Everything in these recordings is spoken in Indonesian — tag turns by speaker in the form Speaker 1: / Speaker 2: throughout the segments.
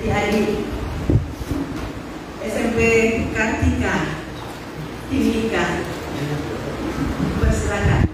Speaker 1: adik-adik SMP Kartika Timika, persilakan.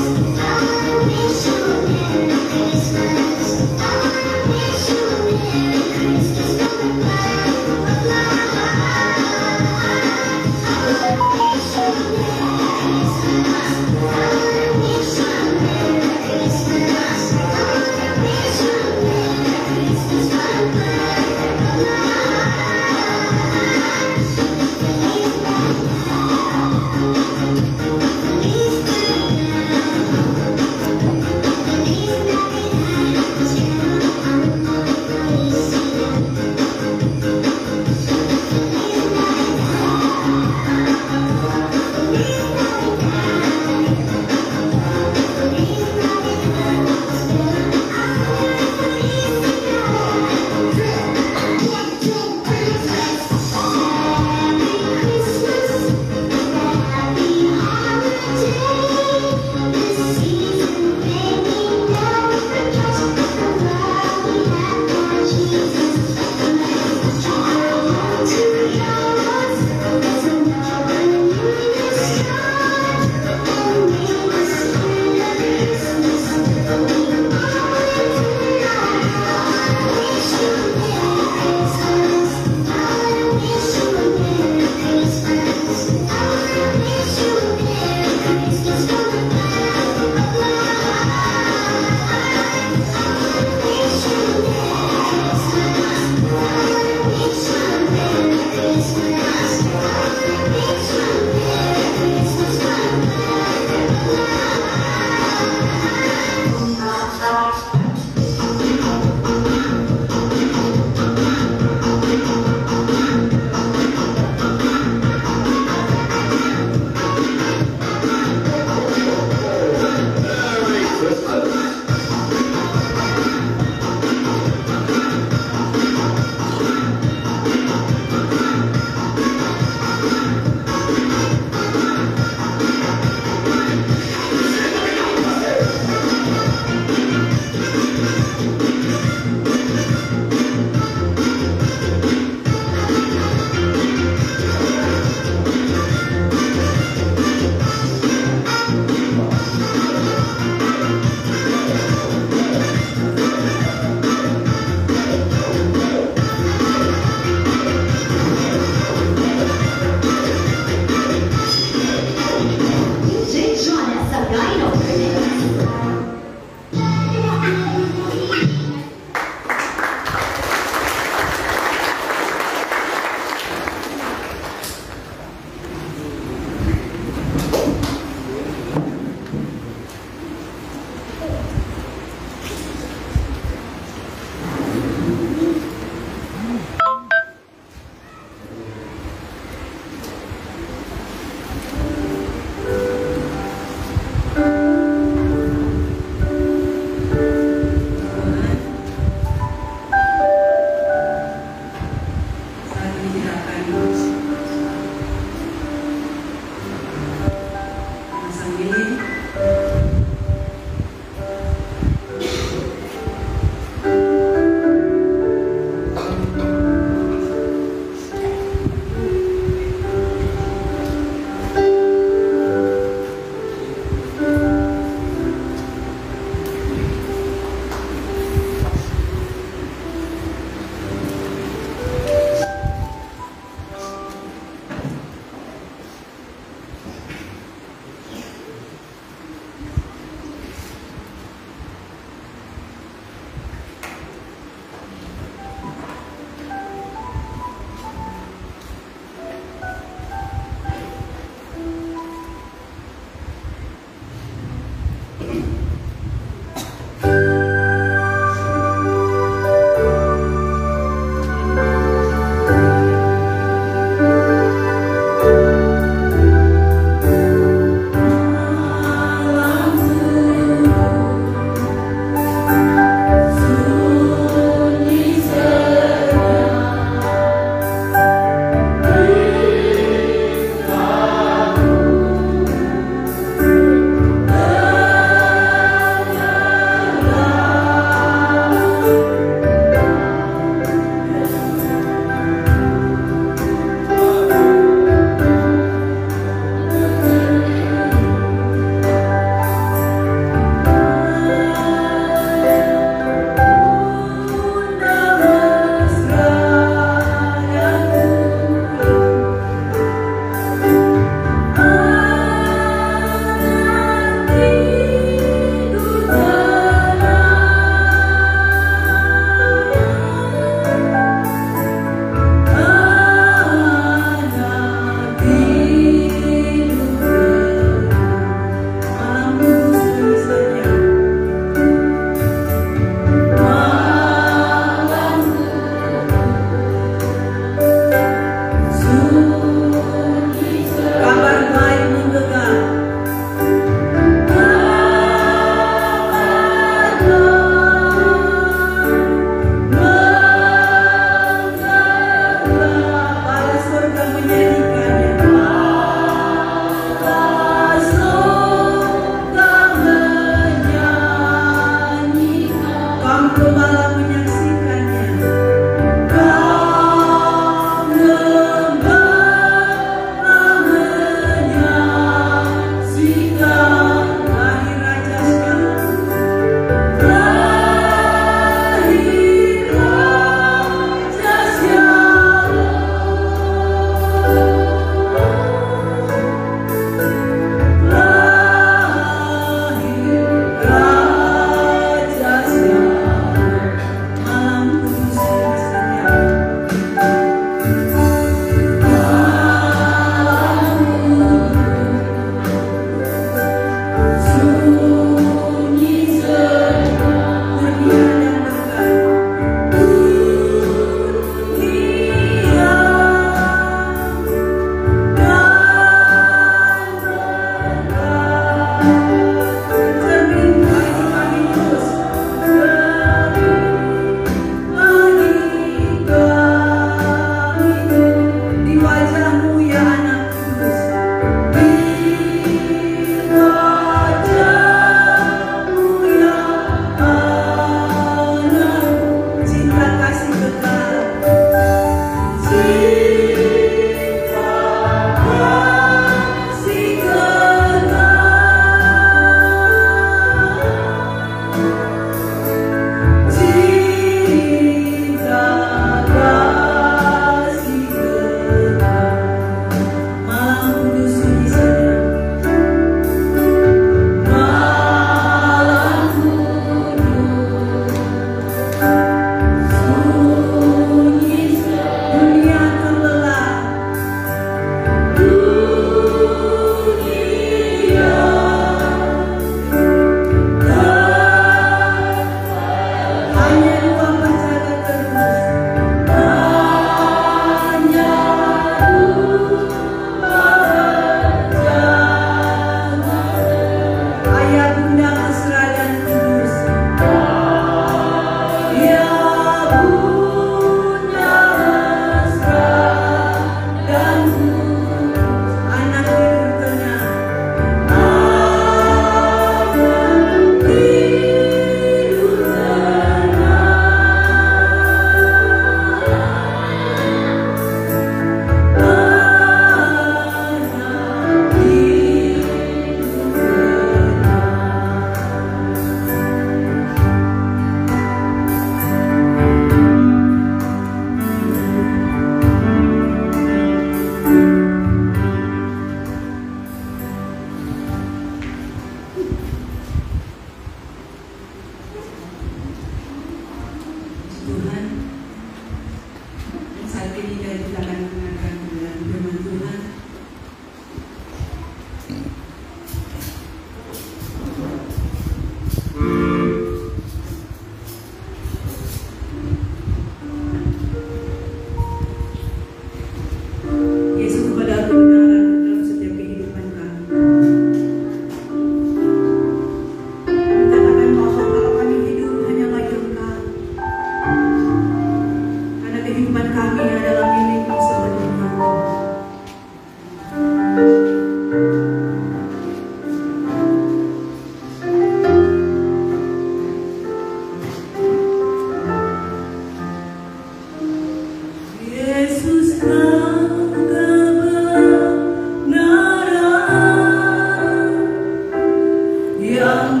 Speaker 2: Ku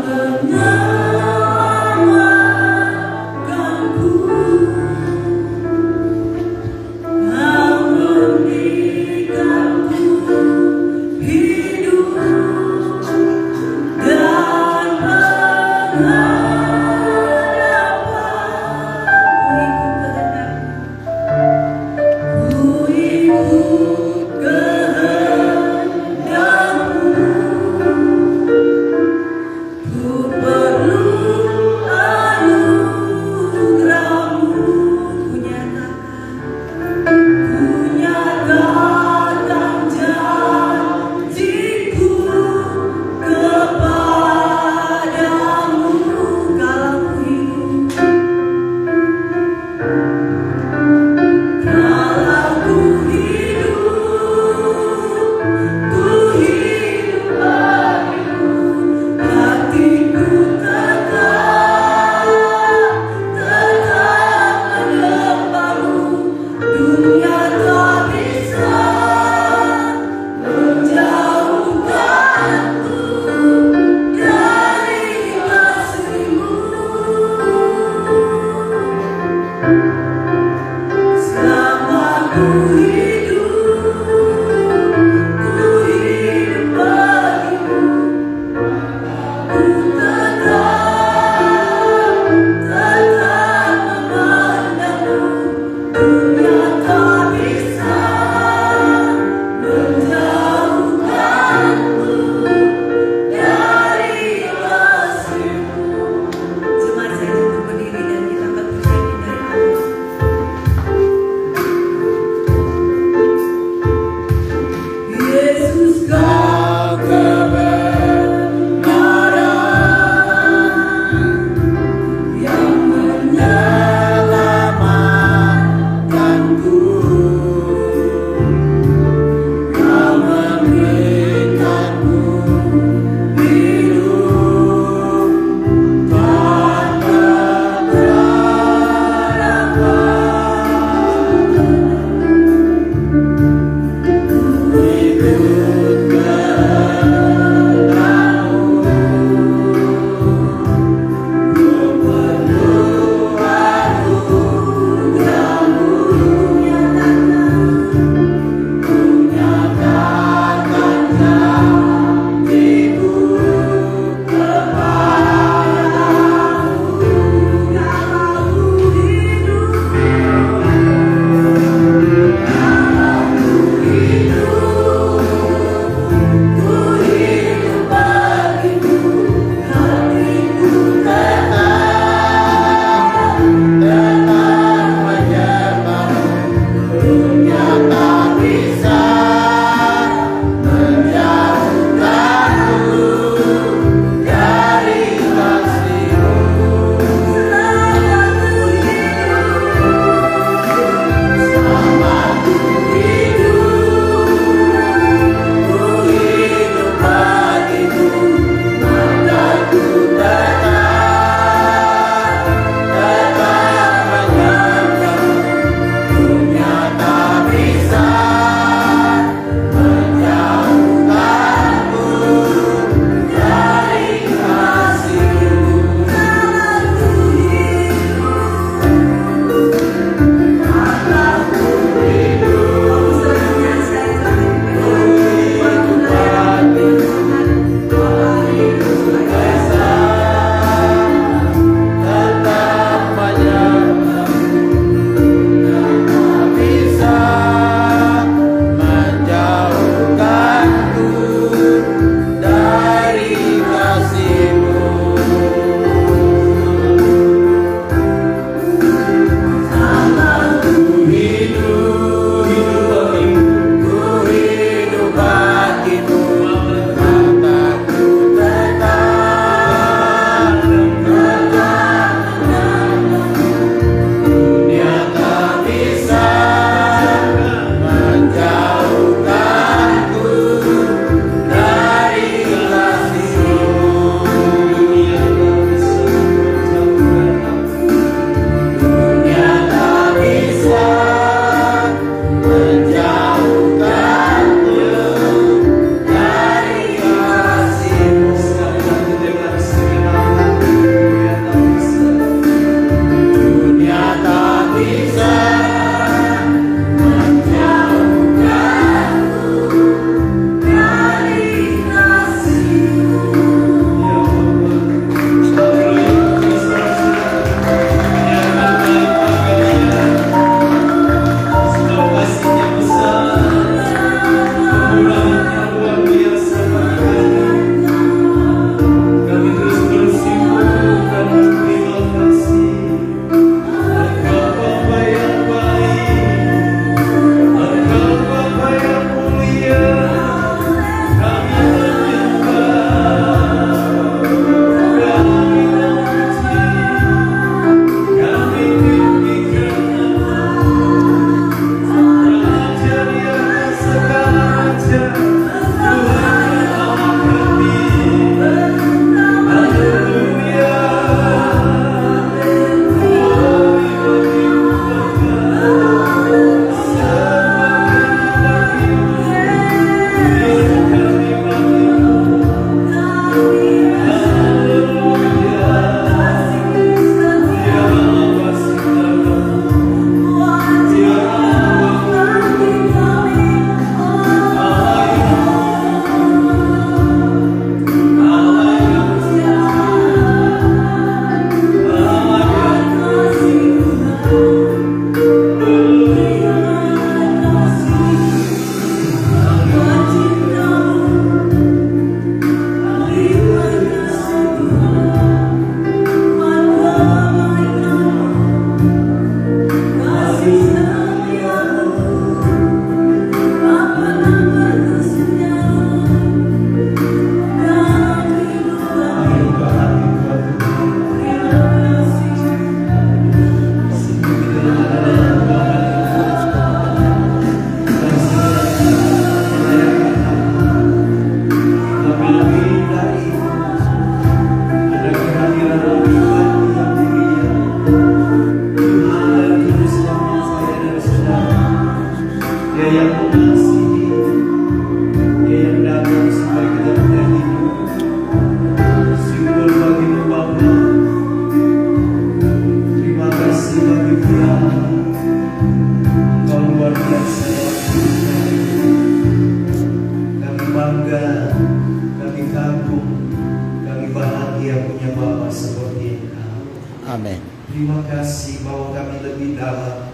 Speaker 2: yang punya Bapa seperti Engkau.
Speaker 3: Amin.
Speaker 2: Terima kasih bahwa kami lebih dalam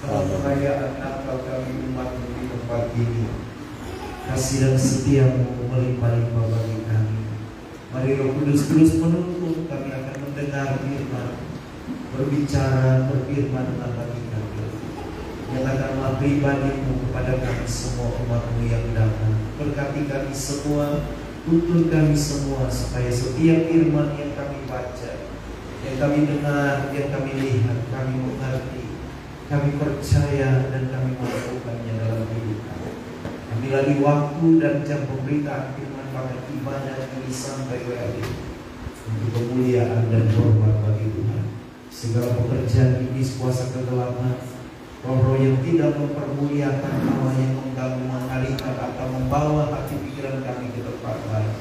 Speaker 2: dalam perayaan Natal kami umat di tempat ini. Kasih dan setiamu melimpah-limpah bagi kami. Mari Roh Kudus terus menuntun kami akan mendengar firman, berbicara, berfirman bagi kami. Nyatakanlah pribadimu kepada kami semua umatmu yang datang. Berkati kami semua, tuntun kami semua, supaya setiap firman yang kami baca, yang kami dengar, yang kami lihat, kami mengerti, kami percaya, dan kami melakukannya dalam hidup kami. Ambil lagi waktu dan jam pemberitaan firman pada ibadah ini sampai hari untuk kemuliaan dan hormat bagi Tuhan. Segala pekerjaan iblis kuasa kegelapan, roh-roh yang tidak mempermuliakan Allah, yang mengganggu, mengalihkan atau membawa hati pikiran kami ke tempat lain,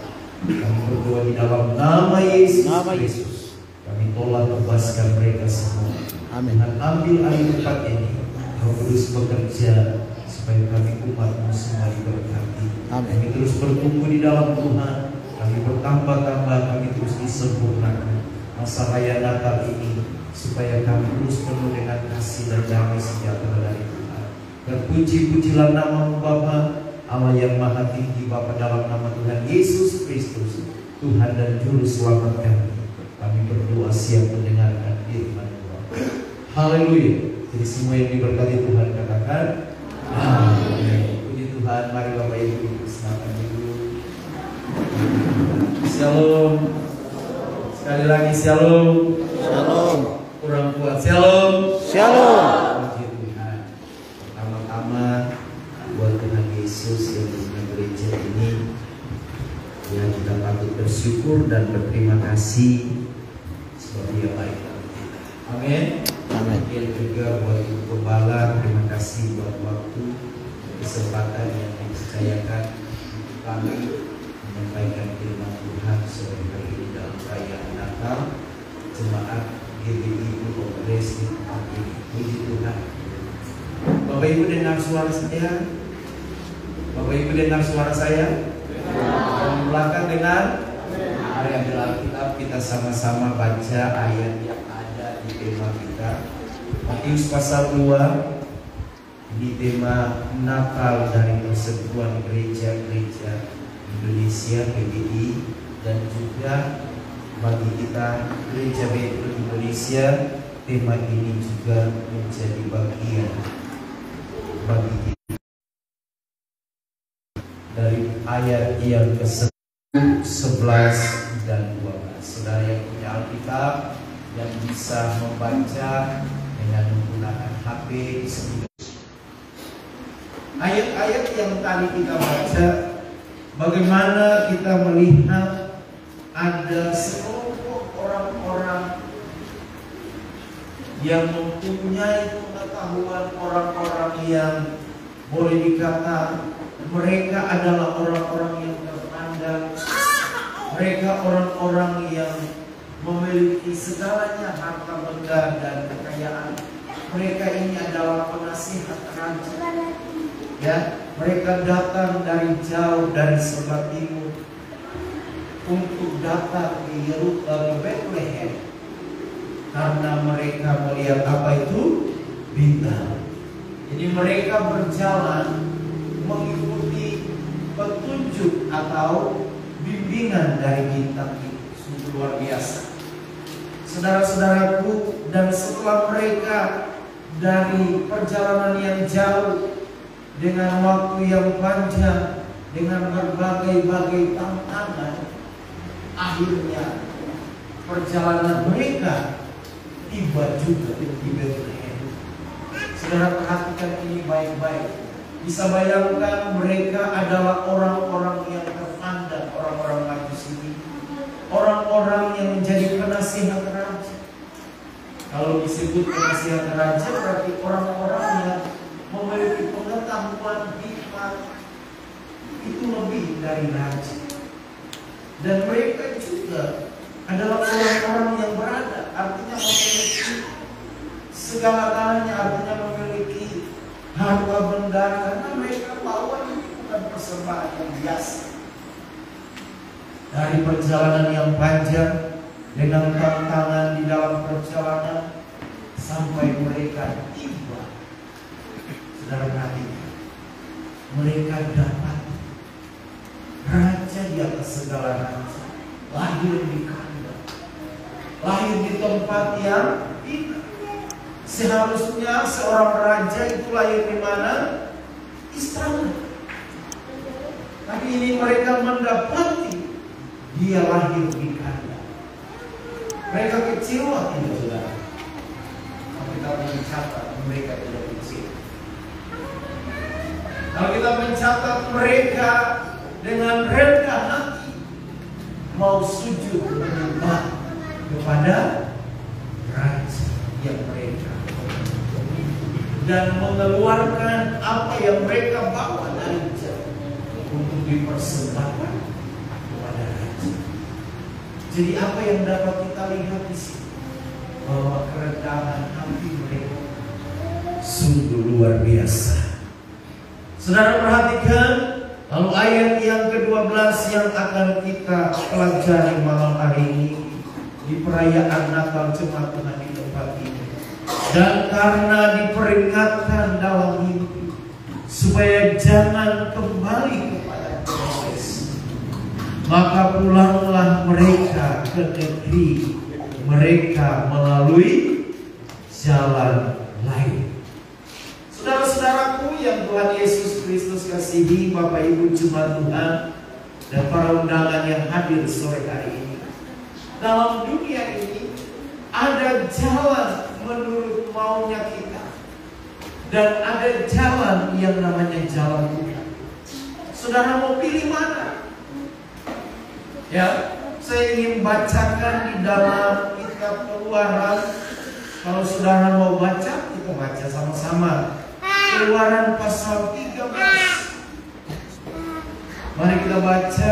Speaker 2: kami berdoa di dalam nama Yesus Kristus. Kami tolak lepaskan mereka semua.
Speaker 3: Amin.
Speaker 2: Dan ambil alih tempat ini. Roh Kudus bekerja supaya kami umat-Mu semua diberkati.
Speaker 3: Amin.
Speaker 2: Kami terus bertumbuh di dalam Tuhan. Kami bertambah-tambah, kami terus disempurnakan. Masa raya Natal ini supaya kami terus penuh dengan kasih dan damai sejahtera dari Tuhan. Dan puji-pujilah nama-Mu Bapa, Allah yang Maha Tinggi, Bapa, dalam nama Tuhan Yesus Kristus, Tuhan dan Juru Selamat kami. Kami berdoa siap mendengarkan firman Tuhan. Haleluya. Jadi semua yang diberkati Tuhan katakan amin. Puji Tuhan. Mari Bapak Ibu silakan dulu. Shalom. Sekali lagi shalom.
Speaker 3: Shalom.
Speaker 2: Kurang kuat shalom.
Speaker 3: Shalom.
Speaker 2: Puji Tuhan. Pertama-tama buat Tuhan Yesus yang punya gereja ini, ya kita patut bersyukur dan berterima kasih sebab Dia baik dalam kita. Amin.
Speaker 3: Amin.
Speaker 2: Mungkin juga buat Ibu Gembala, terima kasih buat waktu kesempatan yang dipercayakan untuk kami menyampaikan firman Tuhan sore hari ini dalam perayaan Natal Jemaat GBI Kongres di tempat ini. Puji Tuhan. Bapak Ibu dengar suara saya? Bapak Ibu dengar suara saya? Yang belakang dengar? Mari ambil Alkitab, kita sama-sama baca ayat yang ada di tema kita. Matius pasal 2. Ini tema Natal dari Persekutuan Gereja-Gereja Indonesia PGI, dan juga bagi kita Gereja Betel Indonesia, tema ini juga menjadi bagian bagi kita. Dari ayat yang ke-11 dan 12. Saudara yang punya Alkitab, yang bisa membaca dengan menggunakan HP, ayat-ayat yang tadi kita baca, bagaimana kita melihat ada sekelompok orang-orang yang mempunyai pengetahuan, orang-orang yang boleh dikata mereka adalah orang-orang yang terpandang, mereka orang-orang yang memiliki segalanya, harta benda dan kekayaan. Mereka ini adalah penasihat raja. Ya, mereka datang dari jauh, dari sebelah timur untuk datang di Bethlehem karena mereka melihat apa itu bintang. Jadi mereka berjalan mengikuti petunjuk atau bimbingan dari bintang itu. Sungguh luar biasa, saudara-saudaraku. Dan setelah mereka dari perjalanan yang jauh, dengan waktu yang panjang, dengan berbagai-bagai tantangan, akhirnya perjalanan mereka tiba juga di Bethlehem. Saudara perhatikan ini baik-baik. Bisa bayangkan mereka adalah orang-orang yang terpandang, orang-orang Majus ini, orang-orang yang menjadi penasihat raja. Kalau disebut penasihat raja berarti orang-orang yang memiliki pengetahuan hikmat itu lebih dari raja. Dan mereka juga adalah orang-orang yang berada, artinya memiliki segala-galanya, artinya memiliki harta benda, karena mereka bawa ini bukan persembahan yang biasa. Dari dari perjalanan yang panjang dengan tantangan di dalam perjalanan sampai mereka tiba. Saudara perhatikan, mereka dapat raja di atas segala raja, lahir di kandang, lahir di tempat yang indah. Seharusnya seorang raja itu lahir di mana? Istana. Tapi ini mereka mendapati dia lahir di kandang. Mereka kecewa tidak, saudara? Kalau kita mencatat mereka tidak kecil. Kalau kita mencatat mereka dengan rendah hati mau sujud menyembah kepada raja yang mereka dan mengeluarkan apa yang mereka bawa dari jauh untuk dipersembahkan kepada raja. Jadi apa yang dapat kita lihat di sini? Bahwa kerendahan hati mereka sungguh luar biasa. Saudara perhatikan, lalu ayat yang ke-12 yang akan kita pelajari malam hari ini di perayaan Natal Jemaat Tuhan di tempat ini. Dan karena diperingatkan dalam mimpi supaya jangan kembali kepada proses, maka pulanglah mereka ke negeri mereka melalui jalan lain. Saudara-saudaraku yang Tuhan Yesus Kristus kasihi, Bapak Ibu Jemaat Tuhan dan para undangan yang hadir sore hari ini, dalam dunia ini ada jalan menurut maunya kita dan ada jalan yang namanya jalan Tuhan. Saudara mau pilih mana? Ya, saya ingin bacakan di dalam kitab Keluaran. Kalau saudara mau baca, kita baca sama-sama. Keluaran pasal 13. Mari kita baca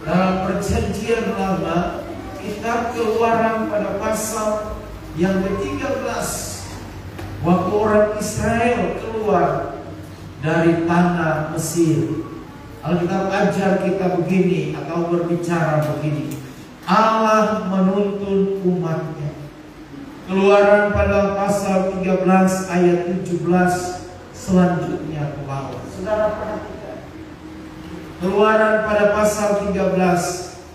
Speaker 2: dalam perjanjian lama, kitab Keluaran pada pasal yang ke-13. Waktu orang Israel keluar dari tanah Mesir, Alkitab ajar kita begini atau berbicara begini: Allah menuntun umatnya. Keluaran pada pasal 13 ayat 17 selanjutnya ke bawah. Saudara perhatikan. Keluaran pada pasal 13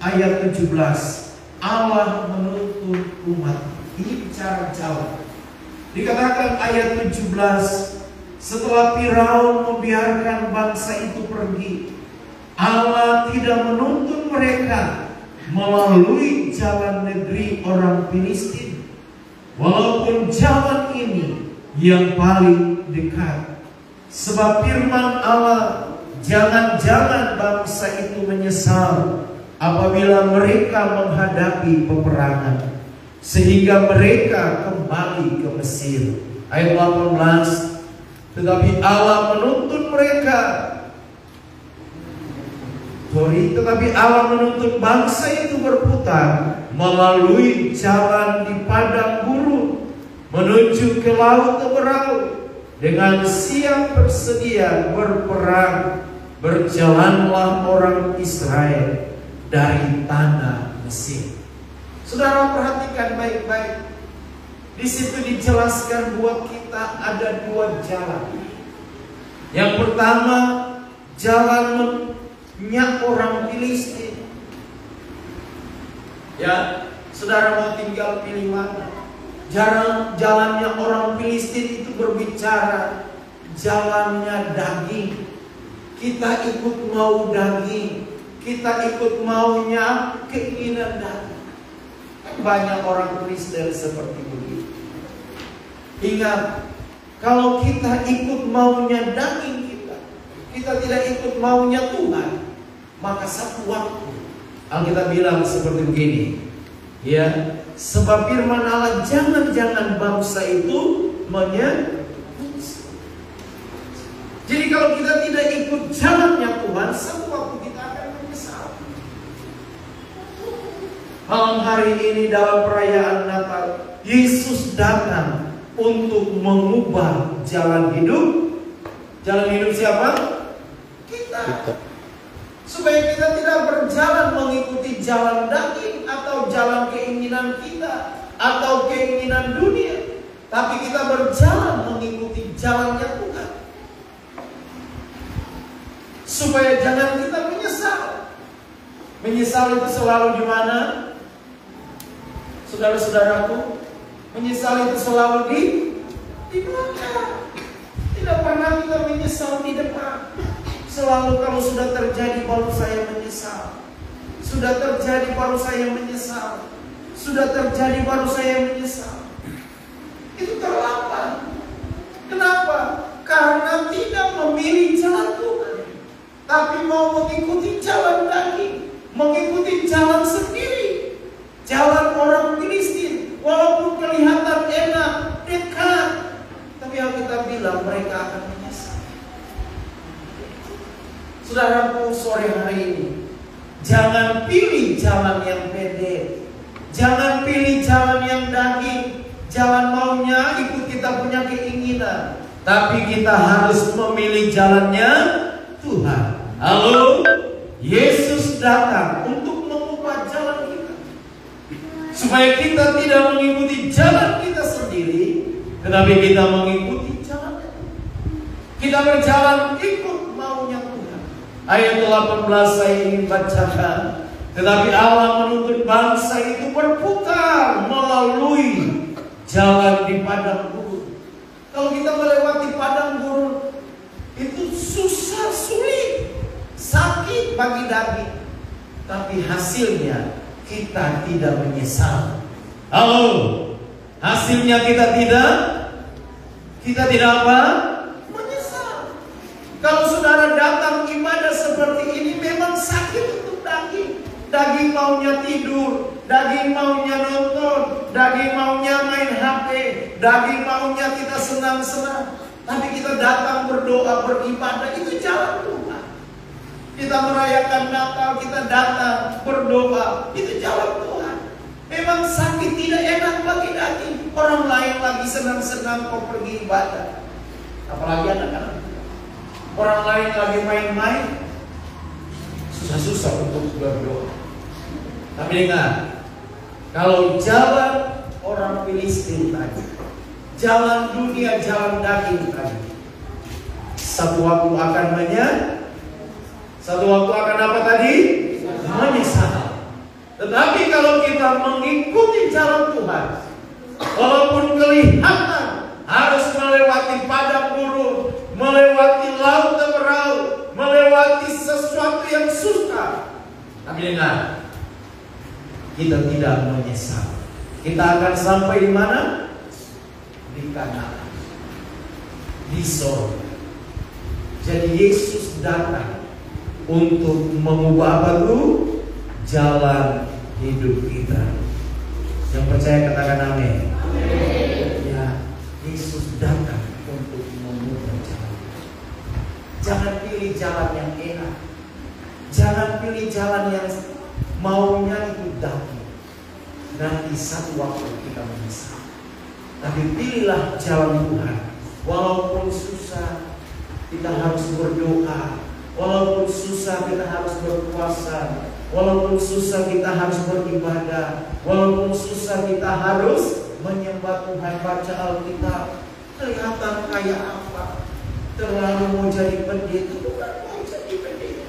Speaker 2: ayat 17. Allah menuntun umat. Ini bicara jalan. Dikatakan ayat 17, setelah Firaun membiarkan bangsa itu pergi, Allah tidak menuntun mereka melalui jalan negeri orang Filistin, walaupun jalan ini yang paling dekat. Sebab firman Allah, jangan-jangan bangsa itu menyesal apabila mereka menghadapi peperangan, sehingga mereka kembali ke Mesir. Ayat 18, tetapi Allah menuntun mereka. Tetapi Allah menuntun bangsa itu berputar melalui jalan di padang gurun menuju ke laut Teberau. Dengan siap bersedia berperang, berjalanlah orang Israel dari tanah Mesir. Saudara perhatikan baik-baik. Di situ dijelaskan buat kita ada dua jalan. Yang pertama, jalannya orang Filistin. Ya, saudara mau tinggal pilih mana? Jalannya orang Filistin itu berbicara jalannya daging. Kita ikut mau daging, kita ikut maunya keinginan daging. Banyak orang Kristen seperti begitu. Ingat, kalau kita ikut maunya daging kita tidak ikut maunya Tuhan, maka satu waktu Alkitab bilang seperti begini, ya, sebab firman Allah, jangan-jangan bangsa itu menyesal. Jadi kalau kita tidak ikut jalannya Tuhan, satu waktu kita akan menyesal. Malam hari ini dalam perayaan Natal, Yesus datang untuk mengubah jalan hidup. Jalan hidup siapa? Kita. Supaya kita tidak berjalan mengikuti jalan daging atau jalan keinginan kita atau keinginan dunia, tapi kita berjalan mengikuti jalannya Tuhan. Supaya jangan kita menyesal. Menyesal itu selalu di mana? Saudara-saudaraku, menyesal itu selalu di belakang. Tidak pernah kita menyesal di depan. Selalu kalau sudah terjadi baru saya menyesal. Sudah terjadi baru saya menyesal. Sudah terjadi baru saya menyesal. Itu terlambat. Kenapa? Karena tidak memilih jalan Tuhan, tapi mau mengikuti jalan daging, mengikuti jalan sendiri, jalan orang Filistin. Walaupun kelihatan enak, dekat, tapi Alkitab bilang mereka akan menyesal. Saudaraku, sore hari ini, jangan pilih jalan yang pendek, jangan pilih jalan yang daging, jalan maunya ikut kita punya keinginan, tapi kita harus memilih jalannya Tuhan. Halo, Yesus datang untuk mengubah jalan kita, supaya kita tidak mengikuti jalan kita sendiri, tetapi kita mengikuti jalannya. Kita berjalan ikut maunya Tuhan. Ayat 18 saya ingin bacakan. Tetapi Allah menuntut bangsa itu berputar melalui jalan di padang gurun. Kalau kita melewati padang gurun, itu susah, sulit, sakit bagi daging, tapi hasilnya kita tidak menyesal. Halo, hasilnya kita tidak apa? Menyesal. Kalau saudara datang ibadah seperti ini, memang sakit untuk daging. Daging maunya tidur, daging maunya nonton, daging maunya main HP, daging maunya kita senang-senang. Tapi kita datang berdoa, beribadah, itu jalan Tuhan. Kita merayakan Natal, kita datang berdoa, itu jalan Tuhan. Memang sakit tidak enak bagi daging. Orang lain lagi senang-senang kau pergi ibadah, apalagi anak-anak. Orang lain lagi main-main, susah-susah untuk berdoa. Tapi dengar, kalau jalan orang Filistin tadi, jalan dunia, jalan daging tadi, satu waktu akan apa tadi? Menyesal. Tetapi kalau kita mengikuti jalan Tuhan, walaupun kelihatan harus melewati padang gurun, melewati laut berau, melewati sesuatu yang susah, tapi dengar, kita tidak menyesal. Kita akan sampai di mana? Di Kanaan, di Sorga. Jadi Yesus datang untuk mengubah apa tuh? Jalan hidup kita. Yang percaya katakan amin. Ya, Yesus datang untuk mengubah jalan. Jangan pilih jalan yang enak. Jangan pilih jalan yang maunya itu daging. Nanti satu waktu kita menyesal. Tapi pilihlah jalan Tuhan. Walaupun susah, kita harus berdoa. Walaupun susah, kita harus berpuasa. Walaupun susah, kita harus beribadah. Walaupun susah, kita harus menyembah Tuhan, baca Alkitab. Kelihatan kayak apa? Terlalu mau jadi pendeta, bukan mau jadi pendeta.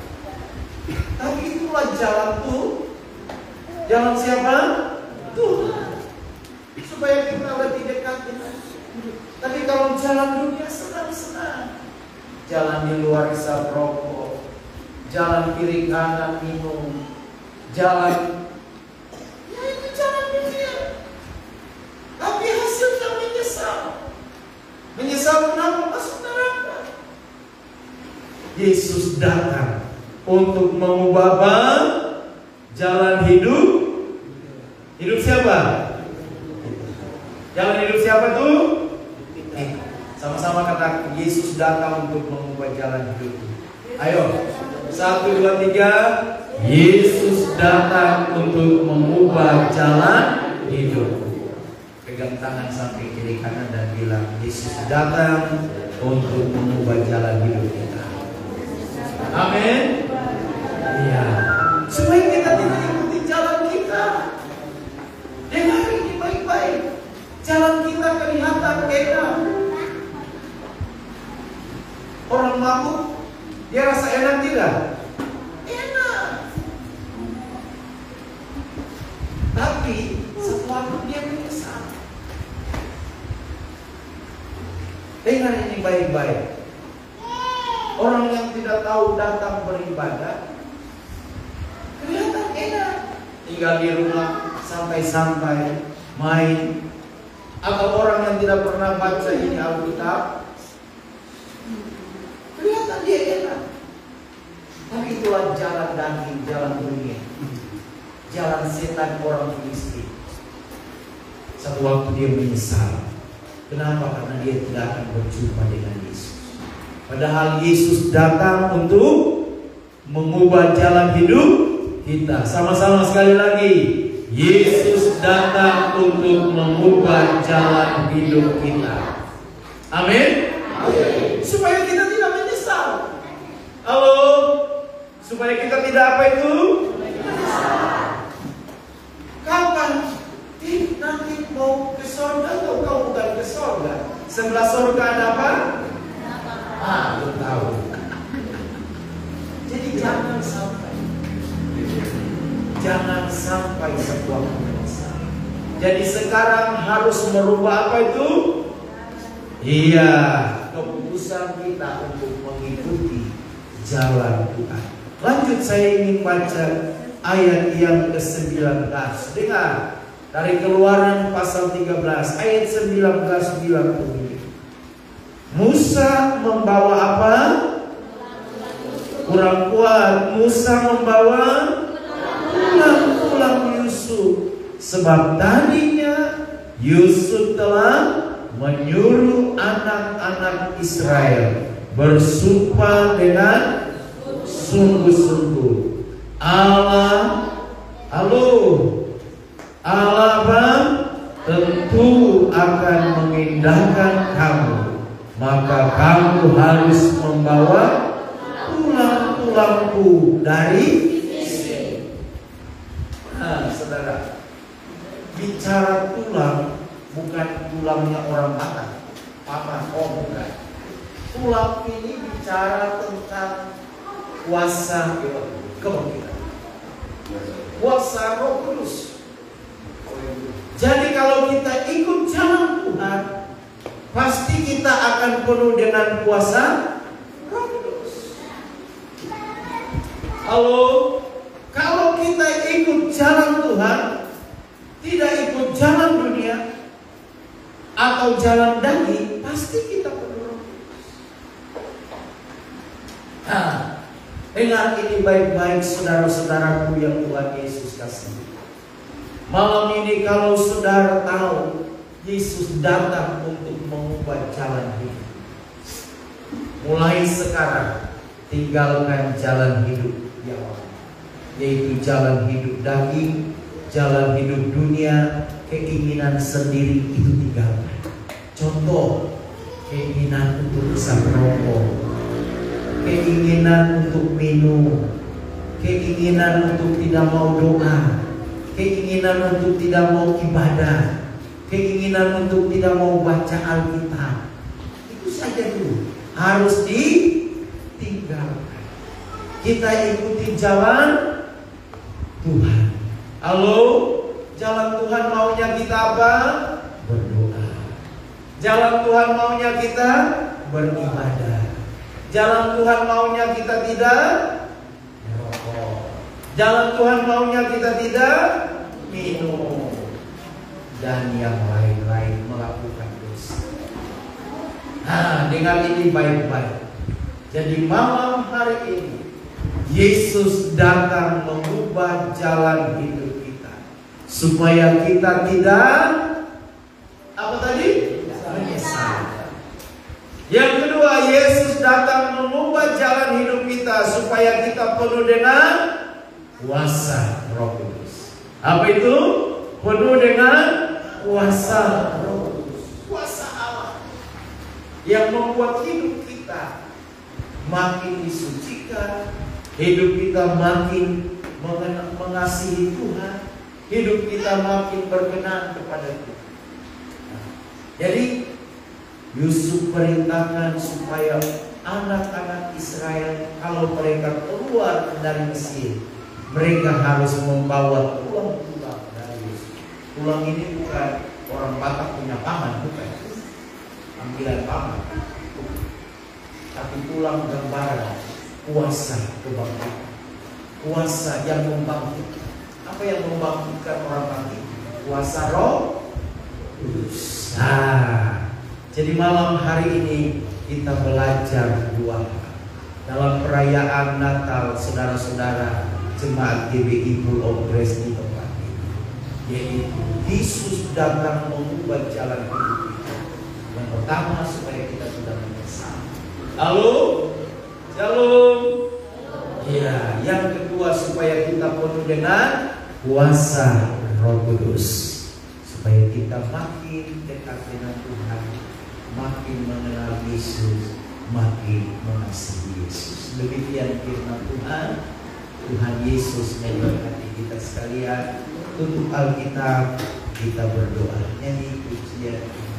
Speaker 2: Tapi itulah jalan Tuhan. Jalan siapa? Tuhan. Supaya kita lebih dekat dengan Tuhan. Tapi kalau jalan dunia senang-senang, jalan di luar hisap rokok, jalan kiri kanan minum, jalan, ya itu jalan dunia. Tapi hasilnya menyesal. Menyesal kenapa? Masuk neraka. Yesus datang untuk mengubah jalan hidup. Hidup siapa? Jalan hidup siapa tuh? Sama-sama kata, Yesus datang untuk mengubah jalan hidup. Ayo, 1, 2, 3. Yesus datang untuk mengubah jalan hidup. Pegang tangan sampai kiri kanan dan bilang, Yesus datang untuk mengubah jalan hidup kita. Amin. Jalan kita kelihatan enak. Orang mabuk, dia rasa enak tidak? Enak. Tapi sesuatu dia menyesal. Dengar ini baik-baik. Orang yang tidak tahu datang beribadah, kelihatan enak. Tinggal di rumah santai-santai, main. Atau orang yang tidak pernah baca ini Alkitab, kelihatan dia enak. Tapi itulah jalan daging, jalan dunia, jalan setan orang Filistin. Satu waktu dia menyesal. Kenapa? Karena dia tidak akan berjumpa dengan Yesus. Padahal Yesus datang untuk mengubah jalan hidup kita. Sama-sama sekali lagi. Yesus datang untuk mengubah jalan hidup kita. Amin. Supaya kita tidak menyesal. Halo. Supaya kita tidak apa itu? Menyesal. Kapan? Nanti mau ke surga atau kau bukan ke surga? Sebelah surga ada apa? Belum tahu. Jadi jangan sampai sebuah menyesal. Jadi sekarang harus merubah apa itu? Iya, keputusan kita untuk mengikuti jalan Tuhan. Lanjut, saya ingin baca ayat yang ke-19. Dengar. Dari Keluaran pasal 13 ayat 19 bilang begini. Musa membawa apa? Kurang kuat. Musa membawa tulang Yusuf. Sebab tadinya Yusuf telah menyuruh anak-anak Israel bersumpah dengan sungguh-sungguh. Allah tentu akan memindahkan kamu, maka kamu harus membawa tulang-tulangku dari sini. Saudara, bicara tulang bukan tulangnya orang makan, bukan. Tulang ini bicara tentang kuasa kebangkitan, kuasa Roh Kudus. Jadi kalau kita ikut jalan Tuhan, pasti kita akan penuh dengan kuasa Roh Kudus. Halo, kalau kita ikut jalan Tuhan, tidak ikut jalan dunia atau jalan daging, pasti kita penuh Roh Kudus. Dengar ini baik-baik saudara-saudaraku yang Tuhan Yesus kasih. Malam ini kalau saudara tahu Yesus datang untuk mengubah jalan hidup, mulai sekarang tinggalkan jalan hidup yang lain, yaitu jalan hidup daging, jalan hidup dunia, keinginan sendiri itu tinggalkan. Contoh, keinginan untuk bisa merokok, keinginan untuk minum, keinginan untuk tidak mau doa, keinginan untuk tidak mau ibadah, keinginan untuk tidak mau baca Alkitab. Itu saja dulu harus ditinggalkan. Kita ikuti jalan Tuhan. Halo, jalan Tuhan maunya kita apa? Berdoa. Jalan Tuhan maunya kita beribadah. Jalan Tuhan maunya kita tidak merokok. Jalan Tuhan maunya kita tidak minum dan yang lain-lain, melakukan dosa. Dengar ini baik-baik. Jadi malam hari ini Yesus datang mengubah jalan hidup kita supaya kita tidak apa tadi? Menyesal. Yang kedua, Yesus datang mengubah jalan hidup kita supaya kita penuh dengan kuasa Roh Kudus. Apa itu? Penuh dengan kuasa Roh Kudus, kuasa Allah yang membuat hidup kita makin disucikan, hidup kita makin mengasihi Tuhan, hidup kita makin berkenan kepada Tuhan. Jadi Yusuf perintahkan supaya anak-anak Israel kalau mereka keluar dari Mesir, mereka harus membawa tulang-tulang dari Yusuf. Tulang ini bukan orang Batak punya paman, bukan. Ambilan paman. Tapi tulang gambaran kuasa kebangkitan. Kuasa yang membangkitkan. Apa yang membangkitkan orang mati? Kuasa Roh Kudus. Jadi malam hari ini kita belajar dua hal. Dalam perayaan Natal, saudara-saudara jemaat GBI Full of Grace di tempat ini, yaitu Yesus datang mengubah jalan hidup kita. Yang pertama supaya kita sudah menyesal. Halo, shalom. Ya, yang kedua supaya kita penuh dengan kuasa Roh Kudus, supaya kita makin dekat dengan Tuhan, makin mengenal Yesus, makin mengasihi Yesus. Demikian firman Tuhan. Tuhan Yesus memberkati kita sekalian. Tutup Alkitab, kita berdoa. Nyanyi pujian ini.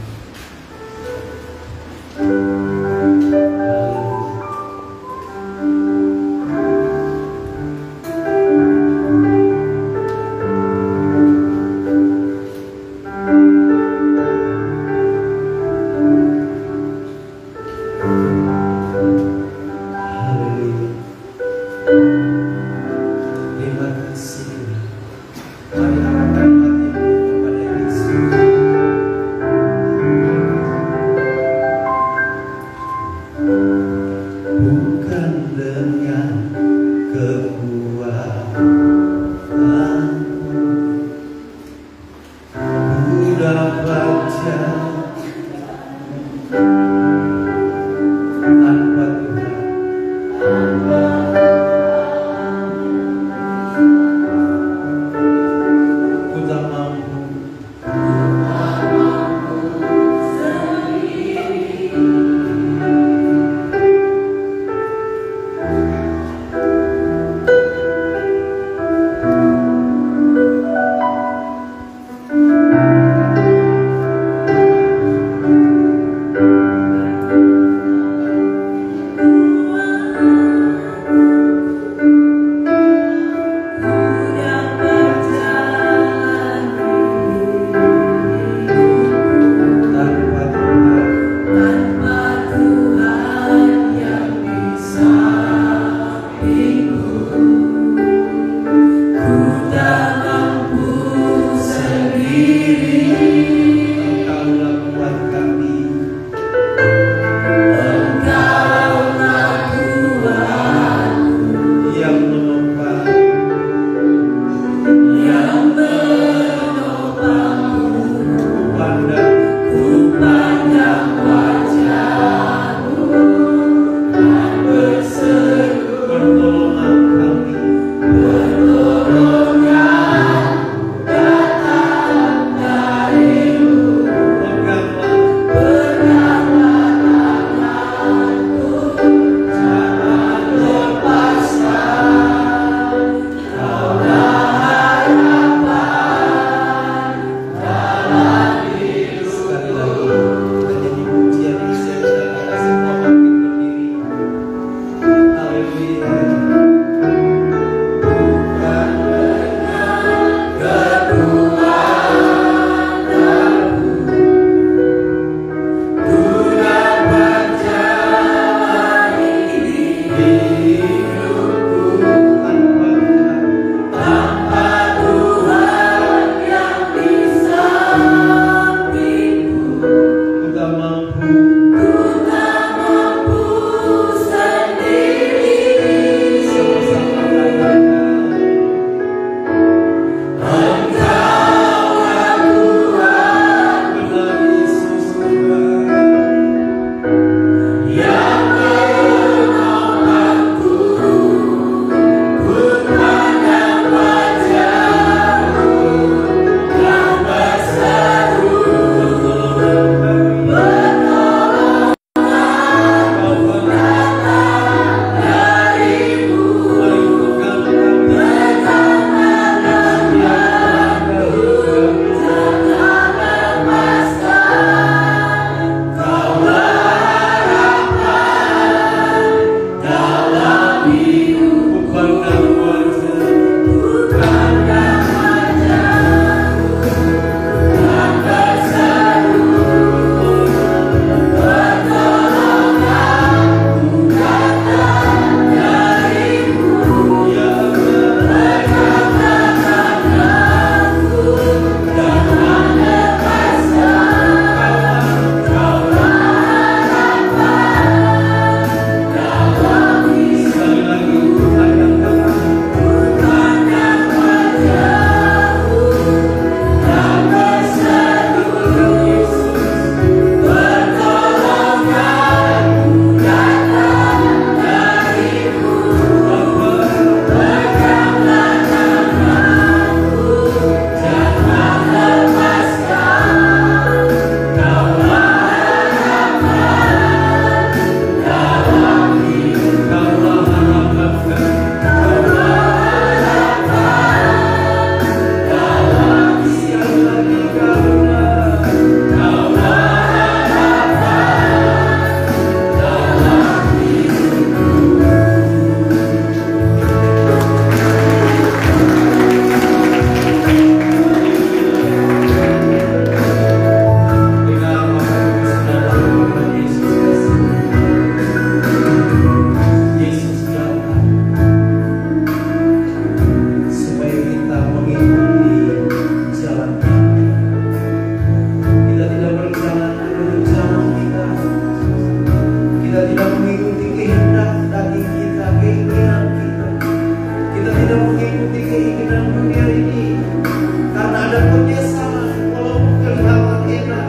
Speaker 2: ada penyesalan, walaupun kelihatan enak,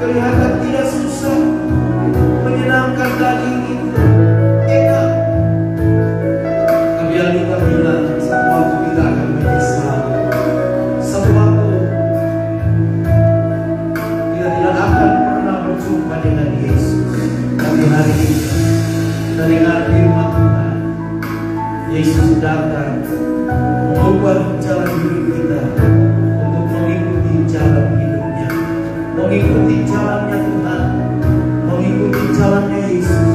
Speaker 2: kelihatan tidak susah, menyenangkan daging itu, enak. Tapi Alkitab bilang, sesuatu kita akan menyesal. Sesuatu kita tidak akan pernah berjumpa dengan Yesus. Tapi hari ini kita dengar firman Tuhan, Yesus datang mengubah jalan hidup kita untuk mengikuti jalan hidupnya, mengikuti jalannya Tuhan, mengikuti jalannya Yesus.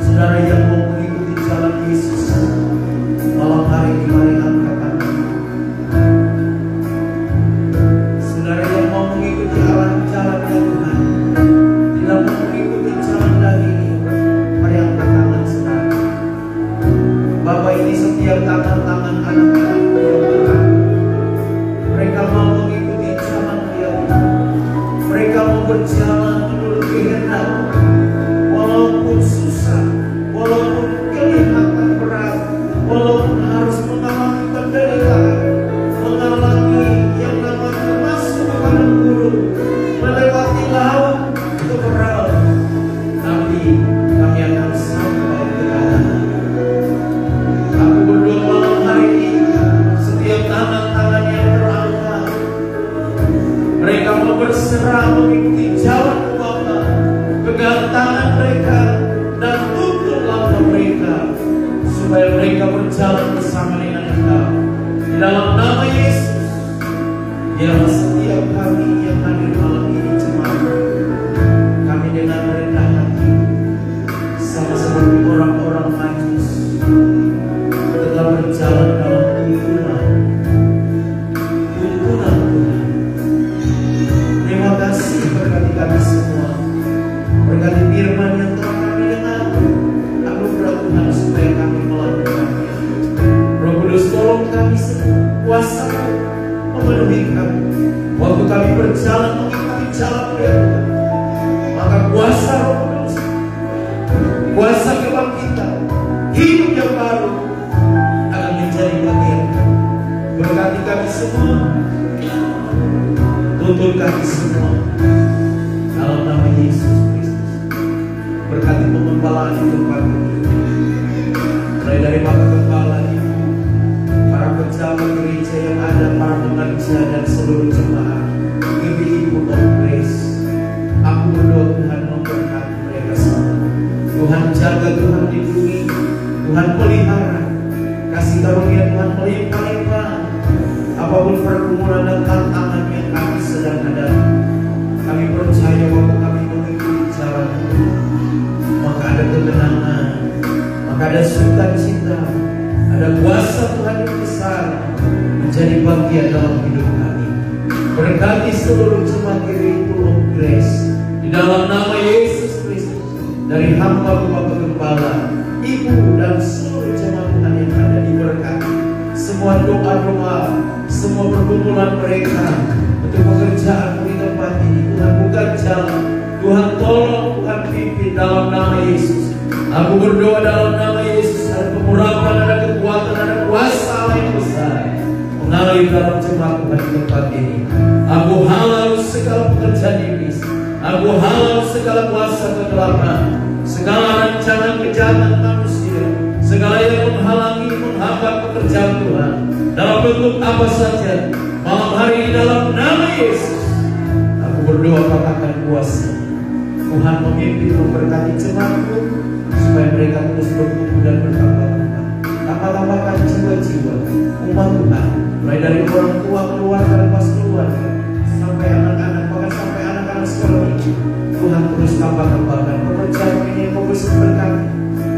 Speaker 2: Saudara yang mau mengikuti jalan Yesus, malam hari ini mari angkat tangan. Saudara yang mau mengikuti jalannya Tuhan, tidak mau mengikuti jalan daging ini, mari angkat tangan saudara. Bapak ini setiap tangan-tangan anak-anak yang berat, mereka mau mengikuti jalan dia, mereka mau berjalan menurut kehendak, walaupun susah, walaupun kelihatan berat, walaupun harus mengalami penderitaan, mengalami yang namanya masuk ke padang gurun, melewati laut keberat, tapi kami akan sampai ke kanan. Aku berdoa malam hari ini, setiap tangan-tangan yang terangkat, mereka mau berserah mengikuti jalan Bapa, pegang tangan mereka dan tuntun langkah mereka, supaya mereka berjalan bersama dengan Engkau. Di dalam nama Yesus, biarlah setiap kami yang hadir malam ini jemaat, kami dengan rendah hati, sama seperti orang-orang Majus, tetap berjalan dalam tuntunan Tuhan. Terima kasih berkati kami semua, berkati firman yang telah kami dengar, anugerah Tuhan supaya kami melakukannya. Roh Kudus tolong kami semua, kuasa memenuhi kami waktu kami berjalan mengikuti jalan Tuhan. Maka kuasa Roh Kudus, kuasa kebangkitan, hidup yang baru akan menjadi bagian kami. Berkati kami semua, tuntun kami semua dalam nama Yesus Kristus. Berkati pengembalaan di tempat ini, mulai dari Bapak Gembala, Ibu, para pejabat gereja yang ada, para pengajar dan seluruh jemaat Ibu of Grace. Aku berdoa Tuhan memberkati mereka semua. Tuhan jaga, Tuhan lindungi, Tuhan pelihara, kasih karunia Tuhan melimpah-limpah. Apapun pergumulan dan tantangan yang kami sedang hadapi, kami percaya waktu kami mengikuti jalan Tuhan, maka ada ketenangan, maka ada sukacita, ada kuasa Tuhan yang besar menjadi bagian dalam hidup kami. Berkati seluruh jemaat Ibu of Grace di dalam nama Yesus Kristus, dari hamba Bapak Gembala, Ibu dan seluruh jemaat Tuhan yang ada, diberkati. Semua doa-doa, semua pergumulan mereka untuk pekerjaan di tempat ini, Tuhan buka jalan, Tuhan tolong, Tuhan pimpin dalam nama Yesus. Aku berdoa dalam nama Yesus, ada pengurapan, ada kekuatan, ada kuasa Allah yang besar mengalir dalam jemaat Tuhan di tempat ini. Aku halau segala pekerjaan iblis, aku halau segala kuasa kegelapan, segala rancangan kejahatan manusia, segala yang menghalangi, menghambat pekerjaan Tuhan dalam bentuk apa saja. Malam hari ini dalam nama Yesus, aku berdoa katakan kuasa Tuhan memimpin, memberkati jemaatku, supaya mereka terus bertumbuh dan bertambah-tambah. Tambah-tambahkan jiwa-jiwa umat Tuhan, mulai dari orang tua, keluarga, lepas keluarga, sampai anak-anak, bahkan sampai anak-anak sekolah ini. Tuhan terus tambah-tambahkan pekerjaan ini yang berkati,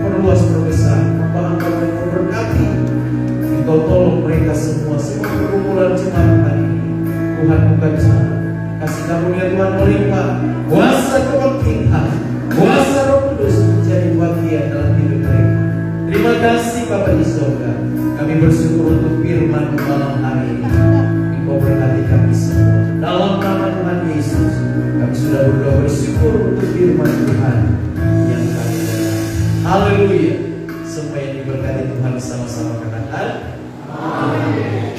Speaker 2: perluas perbesar, tambah-tambah dan memberkati. Engkau tolong mereka semua pergumulan jemaat hari ini. Tuhan buka jalan, kasih karunia Tuhan melimpah, kuasa kebangkitan, kuasa Roh Kudus menjadi bagian dalam hidup mereka. Terima kasih Bapa di surga, kami bersyukur untuk firman malam hari ini. Engkau berkati kami semua dalam nama Tuhan Yesus. Kami sudah berdoa bersyukur untuk firman Tuhan yang kami dengar. Haleluya. Semua yang diberkati Tuhan sama-sama katakan amin.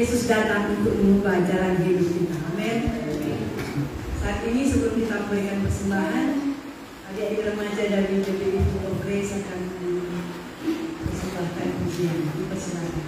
Speaker 1: Yesus datang untuk mengubah jalan hidup kita. Amin. Saat ini sebelum kita memberikan persembahan, adik-adik remaja dari PPI Full of Grace akan mempersembahkan pujian. Dipersilakan.